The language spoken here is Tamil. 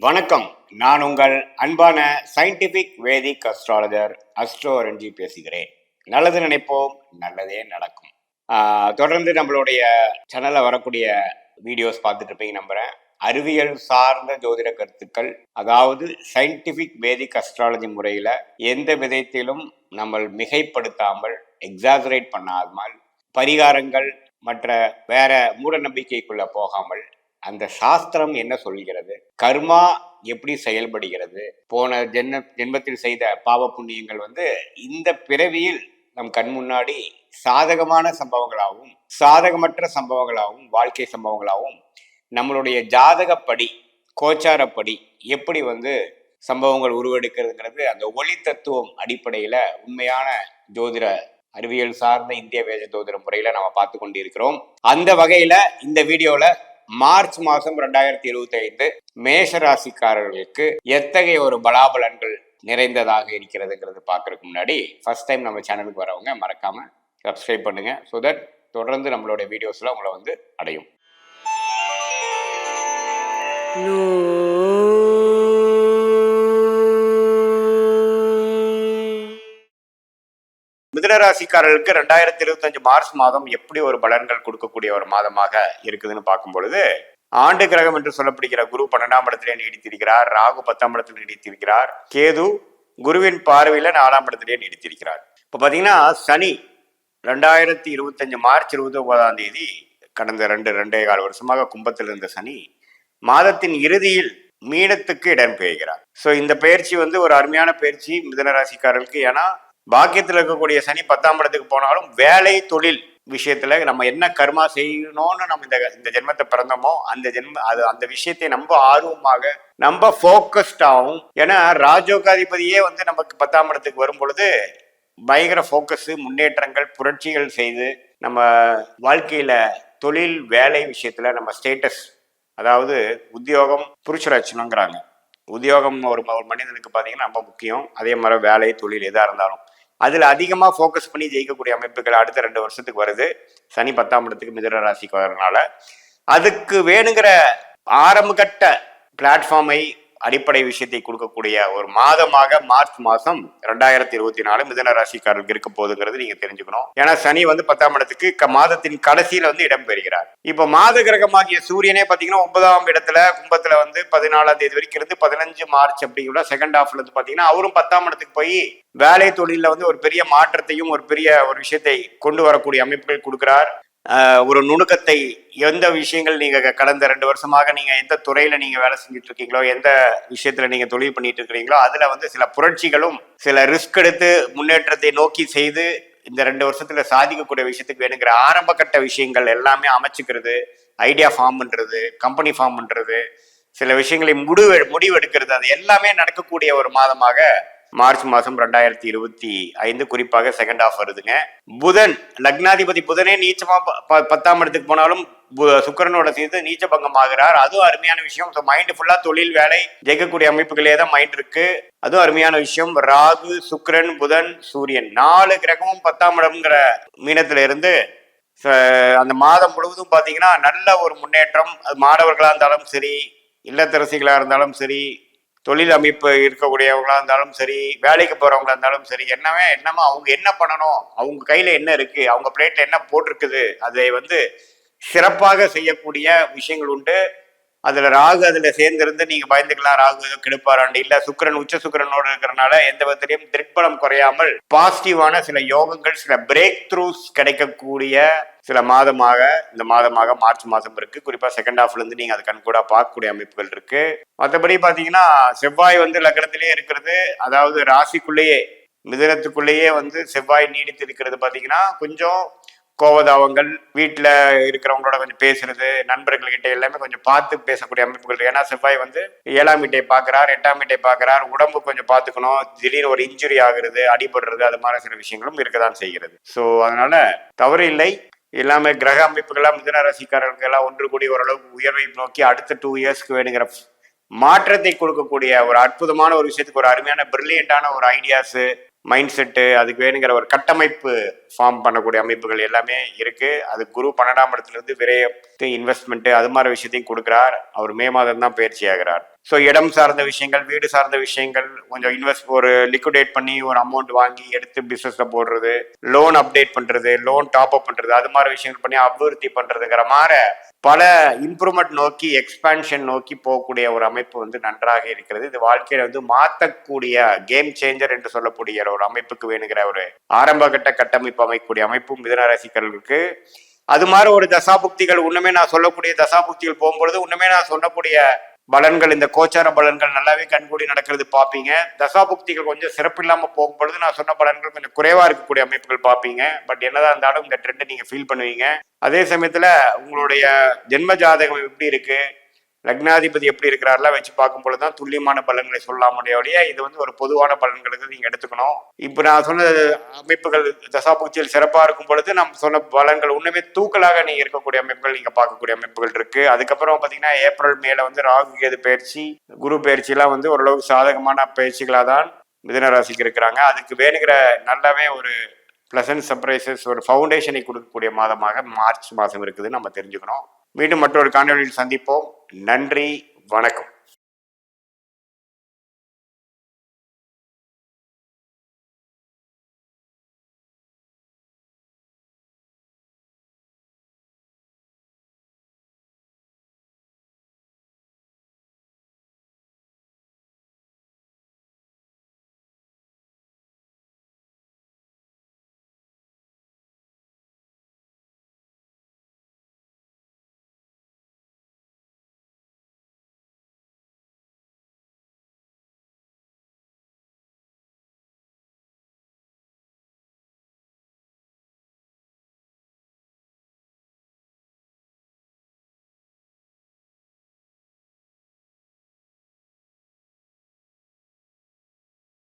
வணக்கம். நான் உங்கள் அன்பான சயின்டிபிக் வேதிக் அஸ்ட்ராலஜர் அஸ்ட்ரோ ரஞ்சி பேசுகிறேன். நல்லது நினைப்போம், நல்லதே நடக்கும். தொடர்ந்து நம்மளுடைய சேனல்ல வரக்கூடிய வீடியோஸ் பார்த்துட்டு இருப்பீங்க நம்புறேன். அறிவியல் சார்ந்த ஜோதிட கருத்துக்கள், அதாவது சயின்டிபிக் வேதிக் அஸ்ட்ராலஜி முறையில எந்த விதத்திலும் நம்ம மிகைப்படுத்தாமல், எக்ஸாஜரேட் பண்ணாமல், பரிகாரங்கள் மற்ற வேற மூட நம்பிக்கைக்குள்ள போகாமல், அந்த சாஸ்திரம் என்ன சொல்கிறது, கர்மா எப்படி செயல்படுகிறது, போன ஜென்மத்தில் செய்த பாவ புண்ணியங்கள் இந்த பிறவியில் நம் கண் முன்னாடி சாதகமான சம்பவங்களாகவும் சாதகமற்ற சம்பவங்களாகவும் வாழ்க்கை சம்பவங்களாகவும் நம்மளுடைய ஜாதகப்படி கோச்சாரப்படி எப்படி சம்பவங்கள் உருவெடுக்கிறதுங்கிறது அந்த ஒளி தத்துவம் அடிப்படையில உண்மையான ஜோதிட அறிவியல் சார்ந்த இந்திய வேத ஜோதிட முறையில நம்ம பார்த்து கொண்டு இருக்கிறோம். அந்த வகையில இந்த வீடியோல மார்ச் மாதம் 2025 மேஷ ராசிக்காரர்களுக்கு எத்தகைய ஒரு பலாபலன்கள் நிறைந்ததாக இருக்கிறதுங்கிறது பார்க்கறதுக்கு முன்னாடி ஃபர்ஸ்ட் டைம் நம்ம சேனலுக்கு வரவங்க மறக்காம சப்ஸ்கிரைப் பண்ணுங்க. ஸோ தட் தொடர்ந்து நம்மளுடைய வீடியோஸ்ல உங்களை அடையும். மிதுனராசிக்காரர்களுக்கு 2025 மார்ச் மாதம் எப்படி ஒரு பலன்கள் கொடுக்கக்கூடிய ஒரு மாதமாக இருக்குதுன்னு பார்க்கும் பொழுது, ஆண்டு கிரகம் என்று சொல்லப்படுகிற குரு 12ஆம் இடத்திலே நீடித்திருக்கிறார், ராகு 10ஆம் இடத்தில் நீடித்திருக்கிறார், கேது குருவின் பார்வையில 4ஆம் இடத்திலே நீடித்திருக்கிறார். இப்ப பாத்தீங்கன்னா சனி 2025 மார்ச் 29ஆம் தேதி கடந்த 2.5 வருஷமாக கும்பத்தில் இருந்த சனி மாதத்தின் இறுதியில் மீனத்துக்கு இடம் பெறுகிறார். ஸோ இந்த பயிற்சி ஒரு அருமையான பயிற்சி மிதுனராசிக்காரர்களுக்கு. ஏன்னா பாக்கியத்தில் இருக்கக்கூடிய சனி 10ஆம் இடத்துக்கு போனாலும் வேலை தொழில் விஷயத்துல நம்ம என்ன கர்மா செய்யணும்னு நம்ம இந்த ஜென்மத்தை பிறந்தோமோ அந்த விஷயத்தை நம்ம ஆர்வமாக நம்ம ஃபோக்கஸ்டாகவும், ஏன்னா ராஜோகாதிபதியே நமக்கு 10ஆம் இடத்துக்கு வரும் பொழுது பயங்கர ஃபோக்கஸ், முன்னேற்றங்கள், புரட்சிகள் செய்து நம்ம வாழ்க்கையில தொழில் வேலை விஷயத்துல நம்ம ஸ்டேட்டஸ், அதாவது உத்தியோகம் புருஷரட்சணங்கிறாங்க. உத்தியோகம் ஒரு மனிதனுக்கு பார்த்தீங்கன்னா ரொம்ப முக்கியம். அதே மாதிரி வேலை தொழில் எதாக இருந்தாலும் அதில் அதிகமாக ஃபோக்கஸ் பண்ணி ஜெயிக்கக்கூடிய அமைப்புகள் அடுத்த 2 வருஷத்துக்கு வருது. சனி 10ஆம் இடத்துக்கு மிதுன ராசிக்கு வரதுனால அதுக்கு வேணுங்கிற ஆரம்பகட்ட பிளாட்ஃபார்மை, அடிப்படை விஷயத்தை கொடுக்கக்கூடிய ஒரு மாதமாக மார்ச் மாதம் 2024 மிதுன ராசிக்காரர்களுக்கு இருக்க போகுதுங்கிறது நீங்க தெரிஞ்சுக்கணும். ஏன்னா சனி 10ஆம் இடத்துக்கு மாதத்தின் கடைசியில இடம் பெறுகிறார். இப்ப மாத கிரகமாகிய சூரியனே பாத்தீங்கன்னா 9ஆம் இடத்துல கும்பத்துல 14ஆம் தேதி வரைக்கும் இருந்து 15 மார்ச் அப்படிங்கிற செகண்ட் ஹாஃப்ல பாத்தீங்கன்னா அவரும் 10ஆம் இடத்துக்கு போய் வேலை தொழில ஒரு பெரிய மாற்றத்தையும் ஒரு பெரிய ஒரு விஷயத்தை கொண்டு வரக்கூடிய அமைப்புகள் கொடுக்கிறார். ஒரு நுணுக்கத்தை, எந்த விஷயங்கள் நீங்க கடந்த 2 வருஷமாக நீங்க எந்த துறையில நீங்க வேலை செஞ்சுட்டு இருக்கீங்களோ, எந்த விஷயத்துல நீங்க தொழில் பண்ணிட்டு இருக்கிறீங்களோ அதுல சில புரட்சிகளும் சில ரிஸ்க் எடுத்து முன்னேற்றத்தை நோக்கி செய்து இந்த 2 வருஷத்துல சாதிக்கக்கூடிய விஷயத்துக்கு வேணுங்கிற ஆரம்ப கட்ட விஷயங்கள் எல்லாமே அமைச்சுக்கிறது, ஐடியா ஃபார்ம் பண்றது, கம்பெனி ஃபார்ம் பண்றது, சில விஷயங்களை முடிவு எடுக்கிறது, அது எல்லாமே நடக்கக்கூடிய ஒரு மாதமாக மார்ச் மாதம் 2025 குறிப்பாக செகண்ட் ஹாஃப் வருதுங்க. புதன் லக்னாதிபதி புதனே நீச்சமா 10ஆம் இடத்துக்கு போனாலும் சுக்கிரனோட சேர்த்து நீச்ச பங்கம் ஆகிறார். அதுவும் அருமையான விஷயம். மைண்ட் ஃபுல்லா தொழில் வேலை ஜெயிக்கக்கூடிய அமைப்புகளே தான் மைண்ட் இருக்கு. அதுவும் அருமையான விஷயம். ராகு, சுக்கிரன், புதன், சூரியன் 4 கிரகமும் 10ஆம் இடம்ங்கிற மீனத்துல இருந்து அந்த மாதம் முழுவதும் பாத்தீங்கன்னா நல்ல ஒரு முன்னேற்றம். அது மாணவர்களா இருந்தாலும் சரி, இல்லத்தரசிகளா இருந்தாலும் சரி, தொழில் அமைப்பு இருக்கக்கூடியவங்களா இருந்தாலும் சரி, வேலைக்கு போறவங்களா இருந்தாலும் சரி, என்னமோ அவங்க என்ன பண்ணணும், அவங்க கையில என்ன இருக்கு, அவங்க பிளேட்ல என்ன போட்டிருக்குது, அதை சிறப்பாக செய்யக்கூடிய விஷயங்கள் உண்டு. அதுல ராகு அதுல சேர்ந்திருந்து நீங்க பயந்துக்கலாம், ராகு ஏதோ கெடுப்பாராண்டு. இல்ல சுக்கிரன் உச்ச சுக்கிரனோடு இருக்கிறனால எந்த விதத்திலையும் திருப்பலம் குறையாமல் பாசிட்டிவான சில யோகங்கள், சில பிரேக் த்ரூஸ் கிடைக்கக்கூடிய சில மாதமாக இந்த மாதமாக மார்ச் மாதம் இருக்கு. குறிப்பா செகண்ட் ஹாஃப்ல இருந்து நீங்க அது கண் கூட பார்க்கக்கூடிய அமைப்புகள் இருக்கு. மற்றபடி பாத்தீங்கன்னா செவ்வாய் லக்னத்திலேயே இருக்கிறது, அதாவது ராசிக்குள்ளேயே மிதுனத்துக்குள்ளேயே செவ்வாய் நீடித்து இருக்கிறது. பாத்தீங்கன்னா கொஞ்சம் கோவதாவங்கள், வீட்டில் இருக்கிறவங்களோட கொஞ்சம் பேசுறது, நண்பர்கள்கிட்ட எல்லாமே கொஞ்சம் பார்த்து பேசக்கூடிய அமைப்புகள். ஏன்னா செவ்வாய் 7ஆம் வீட்டை பார்க்குறார், 8ஆம் வீட்டை பார்க்குறார். உடம்பு கொஞ்சம் பார்த்துக்கணும், திடீர்னு ஒரு இன்ஜுரி ஆகுறது, அடிபடுறது, அது மாதிரி சில விஷயங்களும் இருக்கதான் செய்கிறது. ஸோ அதனால தவறு இல்லை. எல்லாமே கிரக அமைப்புகள்லாம் மிதுன ராசிக்காரர்களுக்கு எல்லாம் ஒன்று கூடி ஓரளவுக்கு உயர்வை நோக்கி அடுத்த 2 இயர்ஸ்க்கு வேணுங்கிற மாற்றத்தை கொடுக்கக்கூடிய ஒரு அற்புதமான ஒரு விஷயத்துக்கு ஒரு அருமையான பிரில்லியண்டான ஒரு ஐடியாஸு, மைண்ட் செட்டு, அதுக்கு வேணுங்கிற ஒரு கட்டமைப்பு ஃபார்ம் பண்ணக்கூடிய அமைப்புகள் எல்லாமே இருக்கு. அது குரு 12ஆம் இடத்துல இருந்து விரயத்து, இன்வெஸ்ட்மெண்ட் அது மாதிரி விஷயத்தையும் கொடுக்குறார். அவர் மே மாதம் தான் பயிற்சி ஆகிறார். ஸோ இடம் சார்ந்த விஷயங்கள், வீடு சார்ந்த விஷயங்கள், கொஞ்சம் ஒரு லிக்விடேட் பண்ணி ஒரு அமௌண்ட் வாங்கி எடுத்து பிசினஸ்ல போடுறது, லோன் அப்டேட் பண்றது, லோன் டாப் அப் பண்றது, அது மாதிரி விஷயங்கள் பண்ணி அபிவிருத்தி பண்றதுங்கிற மாதிரி பல இம்ப்ரூவ்மெண்ட் நோக்கி, எக்ஸ்பான்ஷன் நோக்கி போகக்கூடிய ஒரு அமைப்பு நன்றாக இருக்கிறது. இது வாழ்க்கையில மாற்றக்கூடிய கேம் சேஞ்சர் என்று சொல்லக்கூடிய ஒரு அமைப்புக்கு வேணுங்கிற ஒரு ஆரம்ப கட்ட கட்டமைப்பு அமைக்கக்கூடிய அமைப்பும் மிதுன ராசிக்காரர்களுக்கு. அது மாதிரி ஒரு தசாபுக்திகள் உண்மையே நான் சொல்லக்கூடிய தசாபுக்திகள் போகும்பொழுது உண்மையே நான் சொல்லக்கூடிய பலன்கள், இந்த கோச்சார பலன்கள் நல்லாவே கண்கூடி நடக்கிறது பார்ப்பீங்க. தசாபுக்திகள் கொஞ்சம் சிறப்பு இல்லாம போகும்பொழுது நான் சொன்ன பலன்கள் கொஞ்சம் குறைவா இருக்கக்கூடிய அமைப்புகள் பார்ப்பீங்க. பட் என்னதான் இருந்தாலும் இந்த ட்ரெண்டை நீங்க ஃபீல் பண்ணுவீங்க. அதே சமயத்துல உங்களுடைய ஜென்ம ஜாதகம் எப்படி இருக்கு, லக்னாதிபதி எப்படி இருக்கிறாரெல்லாம் வச்சு பார்க்கும்பொழுது தான் துல்லியமான பலன்களை சொல்லலாம் முடியாதையே. இது ஒரு பொதுவான பலன்களுக்கு நீங்க எடுத்துக்கணும். இப்போ நான் சொன்ன அமைப்புகள் தசாபுக்தியில் சிறப்பா இருக்கும் பொழுது நம்ம சொன்ன பலன்கள் உண்மையே தூக்கலாக நீங்க இருக்கக்கூடிய அமைப்புகள் நீங்க பார்க்கக்கூடிய அமைப்புகள் இருக்கு. அதுக்கப்புறம் பாத்தீங்கன்னா ஏப்ரல் மேல ராகு கேது பயிற்சி, குரு பயிற்சி எல்லாம் ஓரளவுக்கு சாதகமான பயிற்சிகளா தான் மிதுன ராசிக்கு இருக்கிறாங்க. அதுக்கு வேணுங்கிற நல்லாவே ஒரு பிளசன்ட் சர்ப்ரைசஸ், ஒரு ஃபவுண்டேஷனை கொடுக்கக்கூடிய மாதமாக மார்ச் மாதம் இருக்குது நம்ம தெரிஞ்சுக்கணும். மீண்டும் மற்றொரு காணொலியில் சந்திப்போம். நன்றி, வணக்கம்.